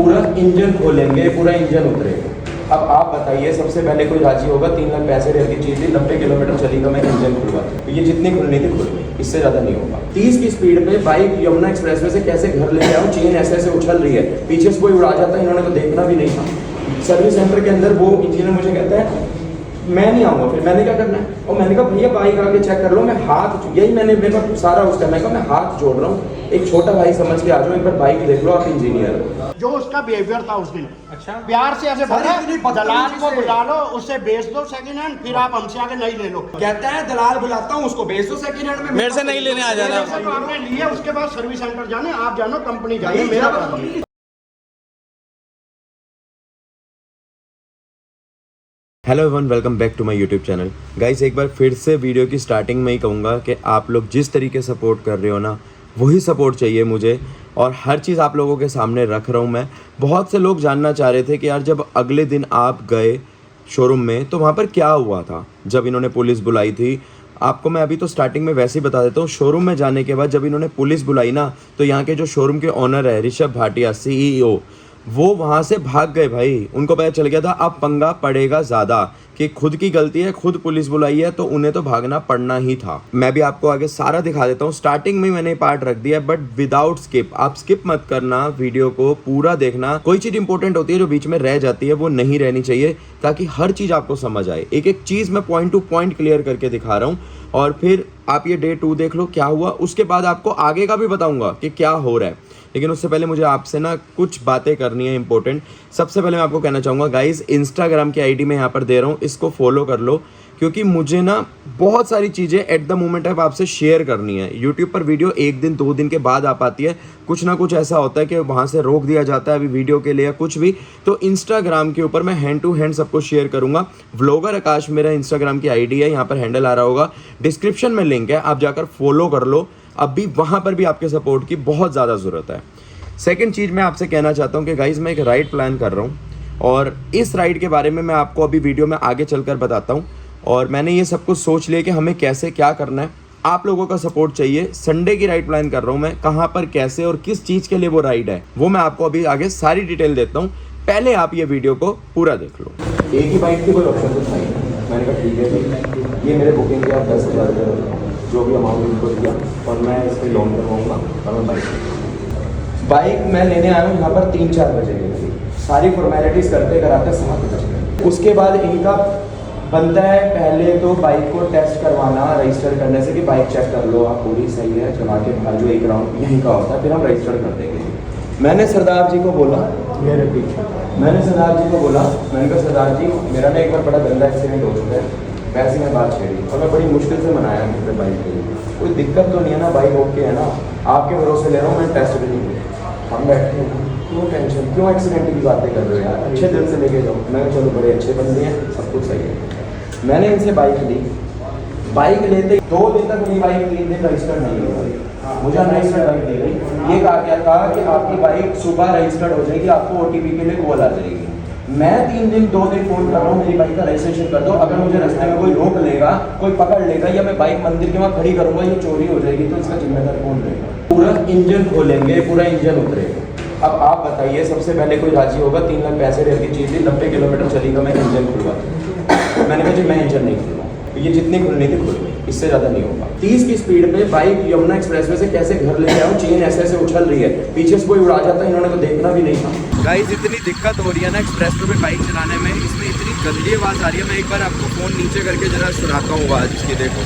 पूरा इंजन खोलेंगे, पूरा इंजन उतरेगा। अब आप बताइए, सबसे पहले कोई राजी होगा 3,65,000 की चीज़ थी, 90 किलोमीटर चलेगा, मैं इंजन खुलवा, तो ये जितनी खुलनी थी खुल गई, इससे ज़्यादा नहीं होगा। 30 की स्पीड पे बाइक यमुना एक्सप्रेसवे से कैसे घर ले आऊँ, चेन ऐसे ऐसे उछल रही है, पीछे से कोई उड़ा जाता है, इन्होंने तो देखना भी नहीं था। सर्विस सेंटर के अंदर वो इंजीनियर मुझे कहता है मैं नहीं आऊँगा, फिर मैंने क्या करना है, और मैंने कहा भैया बाइक आके चेक कर लो, मैं हाथ, यही मैंने मेरे पास सारा उसका, मैं कहा मैं हाथ जोड़ रहा हूँ, एक छोटा भाई समझ के आ जाओ, एक बार बाइक देख लो, आप इंजीनियर हो। जो उसका बिहेवियर था उस दिन, अच्छा, प्यार से ऐसे बोला दलाल को बुला लो, उससे बेच दो सेकंड हैंड, फिर आप हमसे आगे नहीं ले लो। कहता है दलाल बुलाता हूँ, उसको बेच दो सेकंड हैंड में, मेरे से नहीं लेने आ जाना। तो आपने लिए, उसके बाद सर्विस सेंटर जाने, आप जानो कंपनी जाने, मेरा काम नहीं। Hello everyone, welcome back to my YouTube channel. Guys, एक बार फिर से वीडियो की स्टार्टिंग में ही कहूँगा कि आप लोग जिस तरीके सपोर्ट कर रहे हो ना, वही सपोर्ट चाहिए मुझे, और हर चीज़ आप लोगों के सामने रख रहा हूँ मैं। बहुत से लोग जानना चाह रहे थे कि यार जब अगले दिन आप गए शोरूम में तो वहाँ पर क्या हुआ था जब इन्होंने पुलिस बुलाई थी। आपको मैं अभी तो स्टार्टिंग में वैसे ही बता देता हूँ। शोरूम में जाने के बाद जब इन्होंने पुलिस बुलाई ना, तो यहाँ के जो शोरूम के ओनर है ऋषभ भाटिया, CEO, वो वहाँ से भाग गए भाई। उनको पता चल गया था अब पंगा पड़ेगा ज़्यादा, कि खुद की गलती है, खुद पुलिस बुलाई है, तो उन्हें तो भागना पड़ना ही था। मैं भी आपको आगे सारा दिखा देता हूँ। स्टार्टिंग में मैंने पार्ट रख दिया, बट विदाउट स्किप। आप स्किप मत करना, वीडियो को पूरा देखना। कोई चीज़ इंपॉर्टेंट होती है जो बीच में रह जाती है, वो नहीं रहनी चाहिए, ताकि हर चीज़ आपको समझ आए। एक एक चीज़ मैं पॉइंट टू पॉइंट क्लियर करके दिखा रहा हूँ, और फिर आप ये डे 2 देख लो क्या हुआ। उसके बाद आपको आगे का भी बताऊँगा कि क्या हो रहा है। लेकिन उससे पहले मुझे आपसे ना कुछ बातें करनी है इंपॉर्टेंट। सबसे पहले मैं आपको कहना चाहूँगा गाइस, इंस्टाग्राम की आईडी मैं यहाँ पर दे रहा हूँ, इसको फॉलो कर लो, क्योंकि मुझे ना बहुत सारी चीज़ें एट द मोमेंट अब आपसे शेयर करनी है। यूट्यूब पर वीडियो 1 दिन 2 दिन के बाद आ पाती है, कुछ ना कुछ ऐसा होता है कि वहाँ से रोक दिया जाता है अभी वीडियो के लिए या कुछ भी। तो इंस्टाग्राम के ऊपर मैं हैंड टू हैंड सबको शेयर करूँगा। व्लॉगर आकाश मेरा इंस्टाग्राम की आईडी है, यहाँ पर हैंडल आ रहा होगा, डिस्क्रिप्शन में लिंक है, आप जाकर फॉलो कर लो। अभी वहाँ पर भी आपके सपोर्ट की बहुत ज़्यादा ज़रूरत है। सेकंड चीज़ मैं आपसे कहना चाहता हूँ कि गाइस, मैं एक राइड प्लान कर रहा हूँ, और इस राइड के बारे में मैं आपको अभी वीडियो में आगे चलकर बताता हूँ। और मैंने ये सब कुछ सोच लिया कि हमें कैसे क्या करना है। आप लोगों का सपोर्ट चाहिए। संडे की राइड प्लान कर रहा हूँ मैं, कहाँ पर कैसे और किस चीज़ के लिए वो राइड है, वो मैं आपको अभी आगे सारी डिटेल देता हूँ। पहले आप ये वीडियो को पूरा देख लो। एक ही बाइक की कोई ऑप्शन तो था ही नहीं। मैंने कहा ठीक है जी, ये मेरे बुकिंग के आप 10,000 जो भी अमाउंट इनको दिया, और मैं इस पर लोन करवाऊँगा, और मैं बाइक मैं लेने आया हूँ यहाँ पर 3-4 बजे के लिए। सारी फॉर्मेलिटीज़ करते कराते 7 बजे। उसके बाद इनका बनता है पहले तो बाइक को टेस्ट करवाना, रजिस्टर करने से कि बाइक चेक कर लो आप पूरी सही है, चला के बाहर जो एक राउंड यहीं का होता है, फिर हम रजिस्टर कर देंगे। मैंने सरदार जी को बोला, मैंने सरदार जी को बोला, मैंने कहा सरदार जी मेरा ना एक बार बड़ा गंदा एक्सीडेंट हो चुका है, पैसे में बात छेड़ी, और मैं बड़ी मुश्किल से मनाया मेरे बाइक के लिए, कोई दिक्कत तो नहीं है ना, बाइक ओके है ना, आपके भरोसे ले रहा हूँ, मैं टेस्ट भी नहीं किया। हम बैठे हैं, क्यों टेंशन, क्यों एक्सीडेंट की बातें कर रहे हो यार, अच्छे दिल से लेके जाओ। मैं चलो बड़े अच्छे बंदे हैं, सब कुछ सही है। मैंने इनसे बाइक ली, बाइक लेते 2 दिन तक मेरी बाइक 3 दिन रजिस्टर्ड नहीं हो गई, मुझे अनरजिस्टर्ड बाइक दी गई। ये कहा क्या था कि आपकी बाइक सुबह रजिस्टर्ड हो जाएगी, आपको OTP के लिए कॉल आ जाएगी। मैं 3 दिन 2 दिन फोन कर रहा हूँ, मेरी बाइक का रजिस्ट्रेशन कर दो, अगर मुझे रास्ते में कोई रोक लेगा, कोई पकड़ लेगा, या मैं बाइक मंदिर के वहाँ खड़ी करूँगा, ये चोरी हो जाएगी, तो इसका जिम्मेदार कौन रहेगा। पूरा इंजन खोलेंगे, पूरा इंजन उतरेगा। अब आप बताइए, सबसे पहले कोई राजी होगा 3,65,000 की चीज़ थी, 90 किलोमीटर चलेगा, मैं इंजन खुलवा, मैंने कहा जी मैं इंजन नहीं खुलवाऊँ, ये जितनी खुलनी थी खुल गई, इससे ज़्यादा नहीं होगा। 30 की स्पीड पे बाइक यमुना एक्सप्रेसवे से कैसे घर ले आऊँ, चेन ऐसे ऐसे उछल रही है, पीछे से कोई उड़ा जाता है, इन्होंने तो देखना भी नहीं था। गाइस, इतनी दिक्कत हो रही है ना एक्सप्रेसवे पे बाइक चलाने में, इसमें इतनी गंदी आवाज़ आ रही है। मैं एक बार आपको फ़ोन नीचे करके ज़रा सुनाता हूँ आवाज़ इसकी, देखो।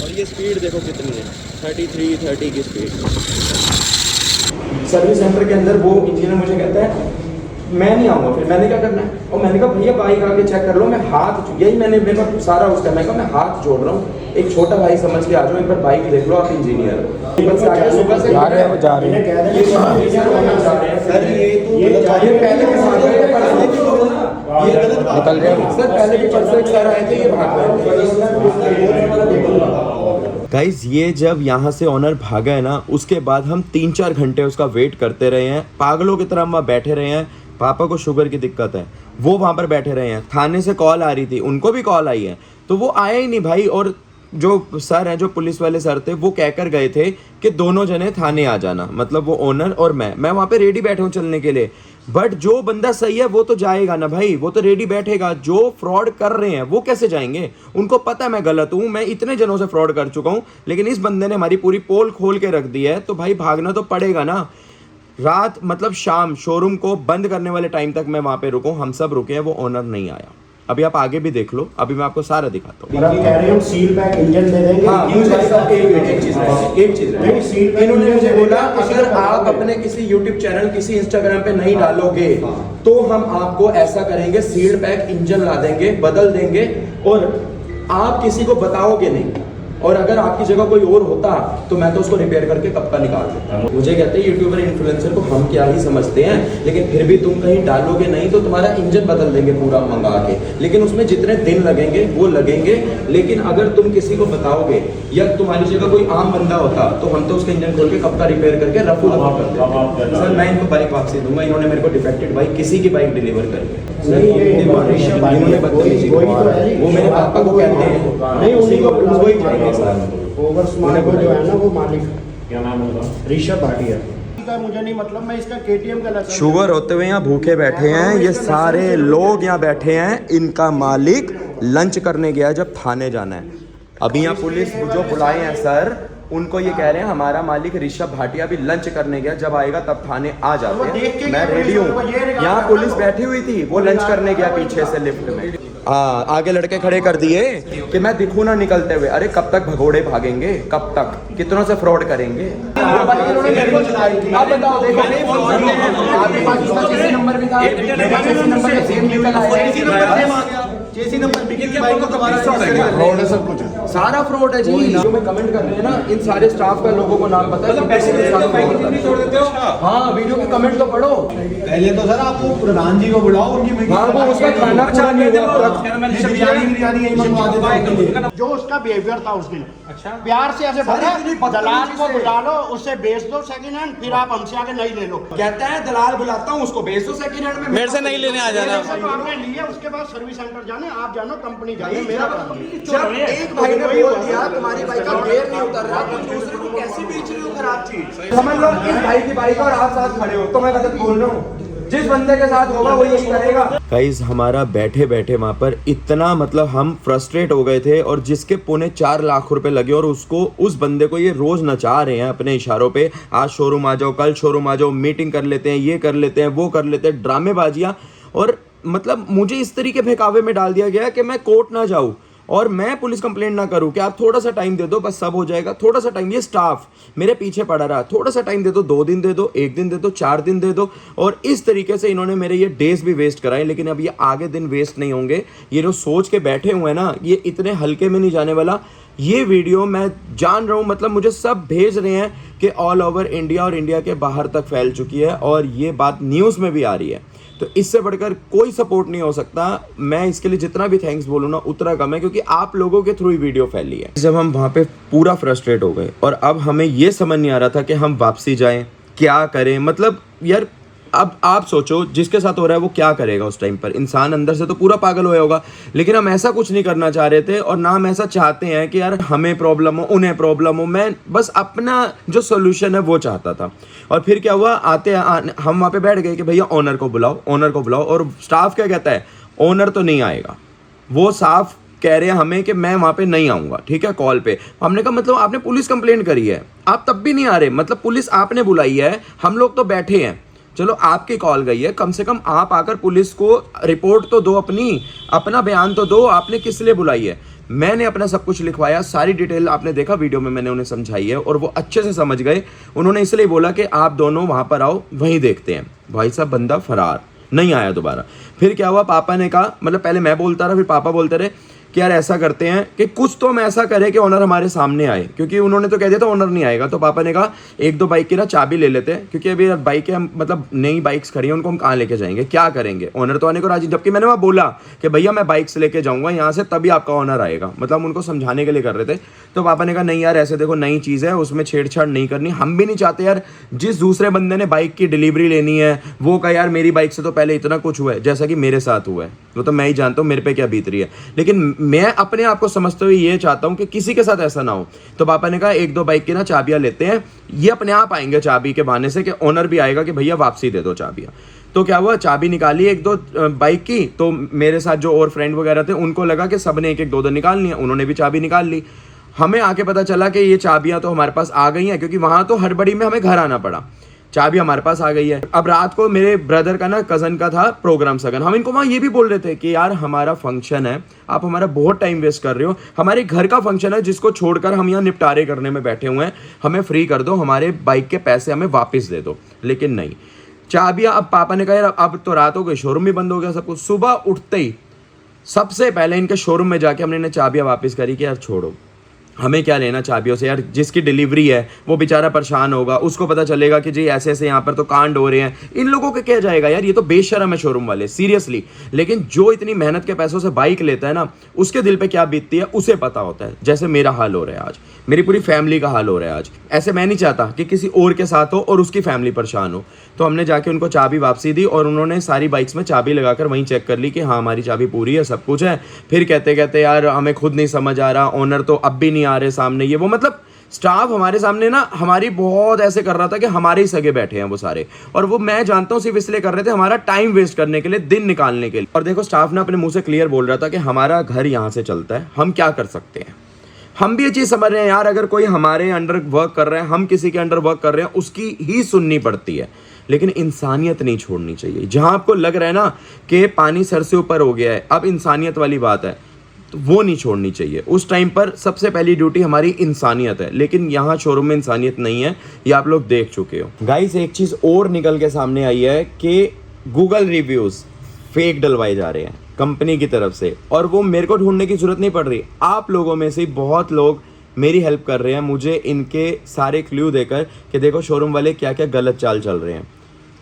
और ये स्पीड देखो कितनी है, 30 की स्पीड। सर्विस सेंटर के अंदर वो इंजीनियर मुझे कहता है मैं नहीं आऊँगा, फिर मैंने क्या करना है, और मैंने कहा भैया बाइक आके चेक कर लो, मैं हाथ, यही मैंने मेरे पास सारा उसका, मैं कहा मैं हाथ जोड़ रहा हूँ, एक छोटा भाई समझ के आ जाओ, एक बार बाइक देख लो, आप इंजीनियर हो। सुबह से जा रहे हैं, पहले भी परसों एक सर आए थे, ये भाग गए। गाइस, ये जब यहाँ से ऑनर भागा है ना, उसके बाद हम 3-4 घंटे उसका वेट करते रहे हैं, पागलों की तरह हम वहाँ बैठे रहे हैं। पापा को शुगर की दिक्कत है, वो वहाँ पर बैठे रहे हैं। थाने से कॉल आ रही थी, उनको भी कॉल आई है, तो वो आया ही नहीं भाई। और जो सर हैं, जो पुलिस वाले सर थे, वो कहकर गए थे कि दोनों जने थाने आ जाना, मतलब वो ओनर और मैं वहाँ पे रेडी बैठा हूँ चलने के लिए। बट जो बंदा सही है वो तो जाएगा ना भाई, वो तो रेडी बैठेगा। जो फ्रॉड कर रहे हैं वो कैसे जाएंगे? उनको पता है मैं गलत हूँ, मैं इतने जनों से फ्रॉड कर चुका हूँ, लेकिन इस बंदे ने हमारी पूरी पोल खोल के रख दी है, तो भाई भागना तो पड़ेगा ना। रात मतलब शाम शोरूम को बंद करने वाले टाइम तक मैं वहाँ पे रुका हूँ, हम सब रुके हैं, वो ओनर नहीं आया। अभी आप आगे भी देख लो, अभी मैं आपको सारा दिखाता हूँ। मतलब कह रहे हो सील पैक इंजन दे देंगे। हाँ, एक चीज नहीं, सील पैक इन्होंने इंजन मुझे दे बोला देंगे, अगर आप अपने किसी YouTube चैनल, किसी Instagram पे नहीं डालोगे तो हम आपको ऐसा करेंगे, सील्ड पैक इंजन ला देंगे, बदल देंगे, और आप किसी को बताओगे नहीं। और अगर आपकी जगह कोई और होता तो मैं तो उसको रिपेयर करके कब का निकाल देता। मुझे कहते हैं यूट्यूबर इन्फ्लुएंसर को हम क्या ही समझते हैं, लेकिन फिर भी तुम कहीं डालोगे नहीं तो तुम्हारा इंजन बदल देंगे पूरा मंगा के, लेकिन उसमें जितने दिन लगेंगे वो लगेंगे। लेकिन अगर तुम किसी को बताओगे या तुम्हारी जगह कोई आम बंदा होता तो हम तो उसका इंजन खोल के कब का रिपेयर करके रफू दफा कर देते। सर मैं इनको बाइक वापसी दूंगा, इन्होंने मेरे को डिफेक्टेड बाइक, किसी की बाइक डिलीवर करी है। इन्होंने बदतमीजी की, वो मेरे पापा को कहते हैं, नहीं उन्हीं को वही जाएंगे सर। ओवर स्मार्ट को जो है ना वो मालिक क्या नाम होगा? ऋषभ भाटिया का मुझे नहीं मतलब, मैं इसका KTM का लाइसेंस। शुगर होते हुए यहाँ भूखे बैठे हैं ये सारे लोग, यहाँ बैठे हैं, इनका मालिक लंच करने गया जब थाने जाना है। अभी यहाँ पुलिस जो बुलाए हैं सर, उनको ये कह रहे हैं हमारा मालिक ऋषभ भाटिया भी लंच करने गया, जब आएगा तब थाने आ जाते हैं। मैं रेडी हूँ, यहाँ पुलिस बैठी हुई थी, वो लंच करने गया पीछे से लिफ्ट में। हाँ, आगे लड़के खड़े कर दिए कि मैं दिखूं ना निकलते हुए। अरे कब तक भगोड़े भागेंगे, कब तक, कितनों से फ्रॉड करेंगे? आप बताओ, देखो आपके पास इसका चेसी नंबर भी था, चेसी नंबर का सेम निकल आया, चेसी नंबर की बाइक को दोबारा फ्रॉड है, सब कुछ सारा फ्रॉड है जी। जो मैं कमेंट कर रहे हैं ना, इन सारे स्टाफ का लोगों को नाम पता है, तो पैसे छोड़ देते हो। हाँ, वीडियो के कमेंट तो पढ़ो पहले तो सर आप वो प्रधान जी को बुलाओ, उनकी हाँ, वो उसका खाना पूरा नहीं हुआ। बिरयानी यही मंगवा देते। जो उसका बिहेवियर था उस दिन, अच्छा प्यार से ऐसे बोला दलाल को बुला लो, उससे बेच दो सेकंड हैंड, फिर आप हमसे आगे नहीं ले लो। कहता है दलाल बुलाता हूँ, उसको बेच दो सेकंड हैंड में, मेरे से नहीं लेने आ जाना। तो आपने लिए, उसके बाद सर्विस सेंटर जाने, आप जानो कंपनी जाने, मेरा काम नहीं। जब एक भाई ने बोल दिया तुम्हारी बाइक का गियर नहीं उतर रहा, तो दूसरे को कैसे बेच रहे हो खराब चीज? समझ लो इस भाई की बाइक और आप साथ खड़े हो, तो मैं गलत बोल रहा हूँ? जिस बंदे के साथ होगा वो यही करेगा। गाइस हमारा बैठे बैठे वहाँ पर इतना मतलब हम फ्रस्ट्रेट हो गए थे, और जिसके 4.25 लाख रुपए लगे और उसको, उस बंदे को ये रोज नचा रहे हैं अपने इशारों पे, आज शोरूम आ जाओ, कल शोरूम आ जाओ, मीटिंग कर लेते हैं, ये कर लेते हैं, वो कर लेते हैं, ड्रामेबाजियाँ। और मतलब मुझे इस तरीके बहकावे में डाल दिया गया कि मैं कोर्ट ना जाऊँ और मैं पुलिस कंप्लेंट ना करूं, कि आप थोड़ा सा टाइम दे दो, बस सब हो जाएगा, थोड़ा सा टाइम। ये स्टाफ मेरे पीछे पड़ा रहा, थोड़ा सा टाइम दे दो, 2 दिन दे दो, 1 दिन दे दो, 4 दिन दे दो, और इस तरीके से इन्होंने मेरे ये डेज भी वेस्ट कराए। लेकिन अब ये आगे दिन वेस्ट नहीं होंगे, ये जो सोच के बैठे हुए हैं ना, ये इतने हल्के में नहीं जाने वाला। ये वीडियो मैं जान रहा हूँ, मतलब मुझे सब भेज रहे हैं कि ऑल ओवर इंडिया और इंडिया के बाहर तक फैल चुकी है, और ये बात न्यूज़ में भी आ रही है। तो इससे बढ़कर कोई सपोर्ट नहीं हो सकता। मैं इसके लिए जितना भी थैंक्स बोलूँ ना उतना कम है, क्योंकि आप लोगों के थ्रू ही वीडियो फैली है। जब हम वहाँ पे पूरा फ्रस्ट्रेट हो गए, और अब हमें ये समझ नहीं आ रहा था कि हम वापसी जाएं, क्या करें। मतलब यार अब आप सोचो, जिसके साथ हो रहा है वो क्या करेगा उस टाइम पर? इंसान अंदर से तो पूरा पागल हुआ होगा। लेकिन हम ऐसा कुछ नहीं करना चाह रहे थे, और ना हम ऐसा चाहते हैं कि यार हमें प्रॉब्लम हो, उन्हें प्रॉब्लम हो। मैं बस अपना जो सोल्यूशन है वो चाहता था। और फिर क्या हुआ, हम वहाँ पे बैठ गए कि भैया ओनर को बुलाओ, ओनर को बुलाओ। और स्टाफ क्या कहता है, ओनर तो नहीं आएगा। वो साफ कह रहे हैं हमें कि मैं वहाँ पे नहीं आऊँगा, ठीक है, कॉल पे। हमने कहा मतलब आपने पुलिस कंप्लेंट करी है, आप तब भी नहीं आ रहे, मतलब पुलिस आपने बुलाई है, हम लोग तो बैठे हैं। चलो आपकी कॉल गई है, कम से कम आप आकर पुलिस को रिपोर्ट तो दो, अपना बयान तो दो, आपने किस लिए बुलाई है। मैंने अपना सब कुछ लिखवाया, सारी डिटेल आपने देखा वीडियो में, मैंने उन्हें समझाई है, और वो अच्छे से समझ गए। उन्होंने इसलिए बोला कि आप दोनों वहाँ पर आओ, वहीं देखते हैं। भाई साहब बंदा फरार, नहीं आया दोबारा। फिर क्या हुआ, पापा ने कहा, मतलब पहले मैं बोलता रहा, फिर पापा बोलते रहे कि यार ऐसा करते हैं कि कुछ तो हम ऐसा करें कि ओनर हमारे सामने आए, क्योंकि उन्होंने तो कह दिया था ओनर नहीं आएगा। तो पापा ने कहा 1-2 बाइक की ना चाबी ले लेते हैं, क्योंकि अभी बाइकें मतलब नई बाइक्स खड़ी हैं, उनको हम कहाँ लेके जाएंगे, क्या करेंगे, ओनर तो आने को राजी। जबकि मैंने वहाँ बोला कि भैया मैं बाइक्स लेके जाऊँगा यहाँ से, तभी आपका ओनर आएगा, मतलब उनको समझाने के लिए कर रहे थे। तो पापा ने कहा नहीं यार, ऐसे देखो नई चीज़ है, उसमें छेड़छाड़ नहीं करनी, हम भी नहीं चाहते यार। जिस दूसरे बंदे ने बाइक की डिलीवरी लेनी है वो कहा यार मेरी बाइक से तो पहले इतना कुछ हुआ है, जैसा कि मेरे साथ हुआ है, वो तो मैं ही जानता हूँ मेरे पे क्या बीत रही है। लेकिन मैं अपने आप को समझते हुए ये चाहता हूँ कि किसी के साथ ऐसा ना हो। तो पापा ने कहा 1-2 बाइक की ना चाबियां लेते हैं, ये अपने आप आएंगे चाबी के बहाने से, कि ओनर भी आएगा कि भैया वापसी दे दो चाबियां। तो क्या हुआ, चाबी निकाली 1-2 बाइक की। तो मेरे साथ जो और फ्रेंड वगैरह थे उनको लगा कि सब ने 1-1 2-2 निकालनी है, उन्होंने भी चाबी निकाल ली। हमें आके पता चला कि ये चाबियां तो हमारे पास आ गई हैं, क्योंकि वहां तो हड़बड़ी में हमें घर आना पड़ा। चाबी हमारे पास आ गई है। अब रात को मेरे ब्रदर का ना, कजन का था प्रोग्राम सगन। हम इनको वहां ये भी बोल रहे थे कि यार हमारा फंक्शन है, आप हमारा बहुत टाइम वेस्ट कर रहे हो, हमारे घर का फंक्शन है जिसको छोड़कर हम यहाँ निपटारे करने में बैठे हुए हैं, हमें फ्री कर दो, हमारे बाइक के पैसे हमें वापस दे दो। लेकिन नहीं, चाबियां, अब पापा ने कहा यार अब तो रात हो गई, शोरूम भी बंद हो गया सब कुछ। सुबह उठते ही सबसे पहले इनके शोरूम में जाके हमने चाबियां वापस करी कि यार छोड़ो, हमें क्या लेना चाबियों से यार, जिसकी डिलीवरी है वो बेचारा परेशान होगा, उसको पता चलेगा कि जी ऐसे ऐसे यहाँ पर तो कांड हो रहे हैं, इन लोगों को क्या जाएगा यार, ये तो बेशर्म है शोरूम वाले, सीरियसली। लेकिन जो इतनी मेहनत के पैसों से बाइक लेता है ना, उसके दिल पे क्या बीतती है उसे पता होता है। जैसे मेरा हाल हो रहा है आज, मेरी पूरी फैमिली का हाल हो रहा है आज। ऐसे मैं नहीं चाहता कि किसी और के साथ हो और उसकी फैमिली परेशान हो। तो हमने जाके उनको चाबी वापसी दी और उन्होंने सारी बाइक्स में चाबी लगाकर वहीं चेक कर ली कि हाँ हमारी चाबी पूरी है, सब कुछ है। फिर कहते कहते यार हमें खुद नहीं समझ आ रहा, ओनर तो अब भी नहीं आ रहे सामने, ये वो, मतलब स्टाफ हमारे सामने ना हमारी बहुत ऐसे कर रहा था कि हमारे ही सगे बैठे हैं वो सारे। और वो मैं जानता हूँ सिर्फ इसलिए कर रहे थे हमारा टाइम वेस्ट करने के लिए, दिन निकालने के लिए। और देखो स्टाफ ने अपने मुंह से क्लियर बोल रहा था कि हमारा घर यहाँ से चलता है, हम क्या कर सकते हैं। हम भी ये चीज़ समझ रहे हैं यार, अगर कोई हमारे अंडर वर्क कर रहे हैं, हम किसी के अंडर वर्क कर रहे हैं, उसकी ही सुननी पड़ती है। लेकिन इंसानियत नहीं छोड़नी चाहिए। जहां आपको लग रहा है ना कि पानी सर से ऊपर हो गया है, अब इंसानियत वाली बात है, तो वो नहीं छोड़नी चाहिए। उस टाइम पर सबसे पहली ड्यूटी हमारी इंसानियत है। लेकिन यहाँ शोरूम में इंसानियत नहीं है, ये आप लोग देख चुके हो। गाइस एक चीज़ और निकल के सामने आई है कि गूगल रिव्यूज़ फेक डलवाए जा रहे हैं कंपनी की तरफ से, और वो मेरे को ढूंढने की जरूरत नहीं पड़ रही। आप लोगों में से बहुत लोग मेरी हेल्प कर रहे हैं मुझे इनके सारे क्लू देकर कि देखो शोरूम वाले क्या क्या गलत चाल चल रहे हैं।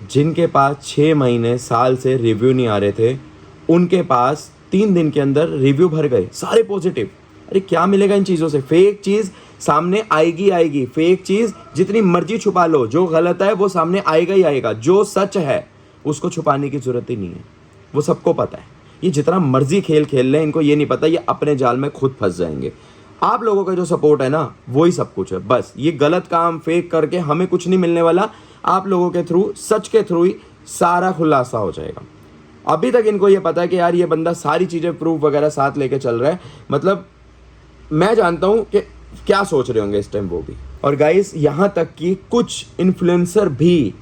जिनके पास 6 महीने साल से रिव्यू नहीं आ रहे थे, उनके पास 3 दिन के अंदर रिव्यू भर गए, सारे पॉजिटिव। अरे क्या मिलेगा इन चीज़ों से? फेक चीज़ सामने आएगी। फेक चीज़ जितनी मर्जी छुपा लो, जो गलत है वो सामने आएगा ही आएगा। जो सच है उसको छुपाने की जरूरत ही नहीं है, वो सबको पता है। ये जितना मर्जी खेल खेल लें, इनको ये नहीं पता ये अपने जाल में खुद फंस जाएंगे। आप लोगों का जो सपोर्ट है ना, वही सब कुछ है। बस ये गलत काम फेक करके हमें कुछ नहीं मिलने वाला। आप लोगों के थ्रू, सच के थ्रू ही सारा खुलासा हो जाएगा। अभी तक इनको ये पता है कि यार ये बंदा सारी चीज़ें प्रूफ वगैरह साथ लेके चल रहा है, मतलब मैं जानता हूँ कि क्या सोच रहे होंगे इस टाइम वो भी। और गाइस यहाँ तक कि कुछ इन्फ्लुएंसर भी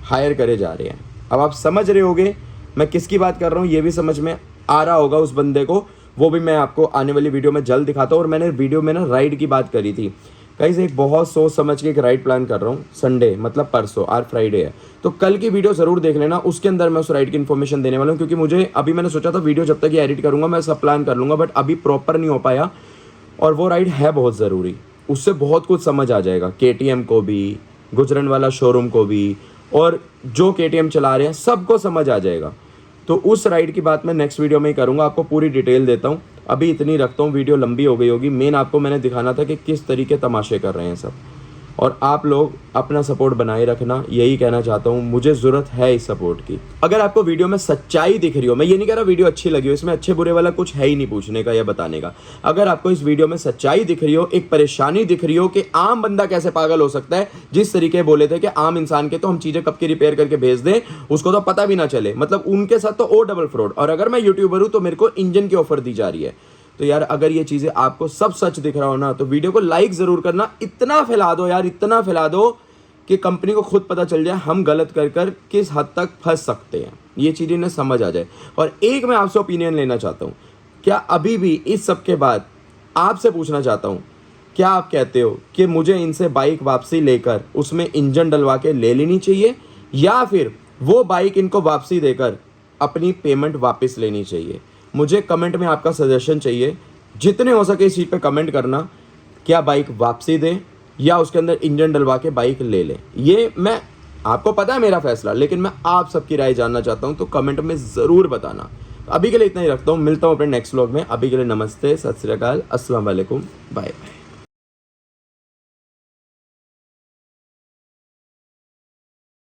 हायर करे जा रहे हैं। अब आप समझ रहे होगे मैं किसकी बात कर रहा हूँ, ये भी समझ में आ रहा होगा उस बंदे को। वो भी मैं आपको आने वाली वीडियो में जल्द दिखाता हूँ। और मैंने वीडियो में ना राइड की बात करी थी। गाइस एक बहुत सोच समझ के एक राइड प्लान कर रहा हूँ। संडे मतलब परसों, आज फ्राइडे है, तो कल की वीडियो ज़रूर देख लेना। उसके अंदर मैं उस राइड की इन्फॉर्मेशन देने वाला हूँ, क्योंकि मुझे अभी मैंने सोचा था वीडियो जब तक ये एडिट करूँगा मैं सब प्लान कर लूँगा, बट अभी प्रॉपर नहीं हो पाया। और वो राइड है बहुत ज़रूरी, उससे बहुत कुछ समझ आ जाएगा। KTM को भी, गुजरनवाला शोरूम को भी, और जो KTM चला रहे हैं सबको समझ आ जाएगा। तो उस राइड की बात मैं नेक्स्ट वीडियो में ही करूँगा, आपको पूरी डिटेल देता हूँ। अभी इतनी रखता हूँ, वीडियो लंबी हो गई होगी। मेन आपको मैंने दिखाना था कि किस तरीके तमाशे कर रहे हैं सब। और आप लोग अपना सपोर्ट बनाए रखना, यही कहना चाहता हूँ। मुझे ज़रूरत है इस सपोर्ट की। अगर आपको वीडियो में सच्चाई दिख रही हो, मैं ये नहीं कह रहा वीडियो अच्छी लगी हो, इसमें अच्छे बुरे वाला कुछ है ही नहीं पूछने का या बताने का। अगर आपको इस वीडियो में सच्चाई दिख रही हो, एक परेशानी दिख रही हो कि आम बंदा कैसे पागल हो सकता है, जिस तरीके बोले थे कि आम इंसान के तो हम चीज़ें कब की रिपेयर करके भेज दें, उसको तो पता भी ना चले, मतलब उनके साथ तो और डबल फ्रॉड। और अगर मैं यूट्यूबर हूँ तो मेरे को इंजन की ऑफर दी जा रही है। तो यार अगर ये चीज़ें आपको सब सच दिख रहा हो ना, तो वीडियो को लाइक ज़रूर करना। इतना फैला दो यार, इतना फैला दो कि कंपनी को खुद पता चल जाए हम गलत कर किस हद तक फंस सकते हैं, ये चीज़ें इन्हें समझ आ जाए। और एक मैं आपसे ओपिनियन लेना चाहता हूँ, क्या अभी भी इस सब के बाद आपसे पूछना चाहता हूँ, क्या आप कहते हो कि मुझे इनसे बाइक वापसी लेकर उसमें इंजन डलवा के ले लेनी चाहिए, या फिर वो बाइक इनको वापसी देकर अपनी पेमेंट वापस लेनी चाहिए? मुझे कमेंट में आपका सजेशन चाहिए। जितने हो सके इस चीज़ पे कमेंट करना, क्या बाइक वापसी दें या उसके अंदर इंजन डलवा के बाइक ले लें। ये मैं, आपको पता है मेरा फैसला, लेकिन मैं आप सबकी राय जानना चाहता हूं, तो कमेंट में ज़रूर बताना। अभी के लिए इतना ही रखता हूं, मिलता हूं अपने नेक्स्ट व्लॉग में। अभी के लिए नमस्ते, सत श्री अकाल, अस्सलाम वालेकुम, बाय बाय।